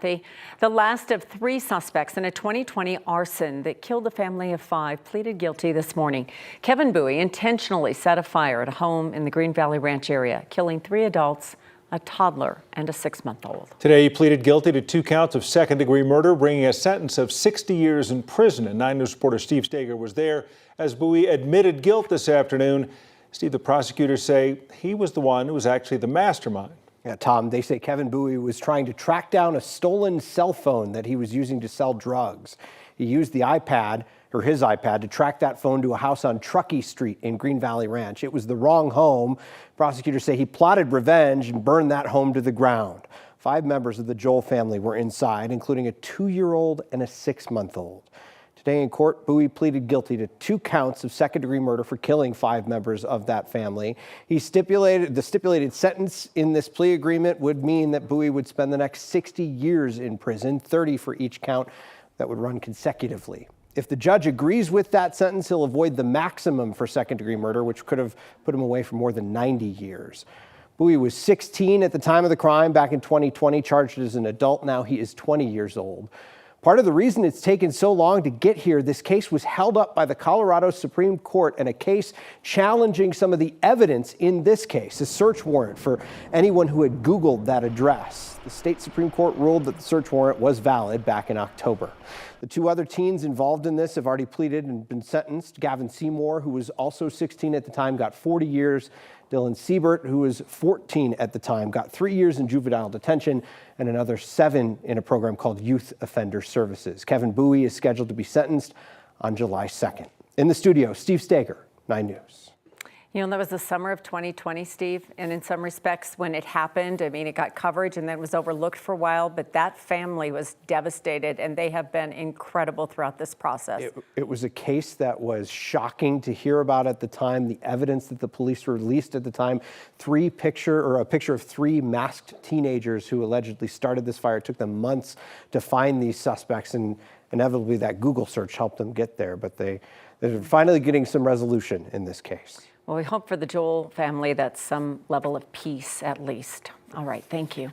The last of 3 suspects in a 2020 arson that killed a family of 5 pleaded guilty this morning. Kevin Bowie intentionally set a fire at a home in the Green Valley Ranch area, killing 3 adults, a toddler, and a 6-month-old. Today, he pleaded guilty to 2 counts of second-degree murder, bringing a sentence of 60 years in prison. And 9 News reporter Steve Stager was there as Bowie admitted guilt this afternoon. Steve, the prosecutors say he was the one who was actually the mastermind. Yeah, Tom, they say Kevin Bowie was trying to track down a stolen cell phone that he was using to sell drugs. He used the iPad, or his iPad, to track that phone to a house on Truckee Street in Green Valley Ranch. It was the wrong home. Prosecutors say he plotted revenge and burned that home to the ground. 5 members of the Joel family were inside, including a 2-year-old and a 6-month-old. Today in court, Bowie pleaded guilty to 2 counts of second-degree murder for killing 5 members of that family. The stipulated sentence in this plea agreement would mean that Bowie would spend the next 60 years in prison, 30 for each count that would run consecutively. If the judge agrees with that sentence, he'll avoid the maximum for second-degree murder, which could have put him away for more than 90 years. Bowie was 16 at the time of the crime back in 2020, charged as an adult. Now he is 20 years old. Part of the reason it's taken so long to get here, this case was held up by the Colorado Supreme Court, and a case challenging some of the evidence in this case, a search warrant for anyone who had Googled that address. The state Supreme Court ruled that the search warrant was valid back in October. The 2 other teens involved in this have already pleaded and been sentenced. Gavin Seymour, who was also 16 at the time, got 40 years. Dylan Siebert, who was 14 at the time, got 3 years in juvenile detention and another 7 in a program called Youth Offender Services. Kevin Bowie is scheduled to be sentenced on July 2nd. In the studio, Steve Stager, 9 News. You know, that was the summer of 2020, Steve, and in some respects when it happened, I mean, it got coverage and then was overlooked for a while, but that family was devastated, and they have been incredible throughout this process. It was a case that was shocking to hear about at the time. The evidence that the police released at the time, a picture of 3 masked teenagers who allegedly started this fire. It took them months to find these suspects, and inevitably that Google search helped them get there, but they're finally getting some resolution in this case. Well, we hope for the Joel family that's some level of peace at least. All right, thank you.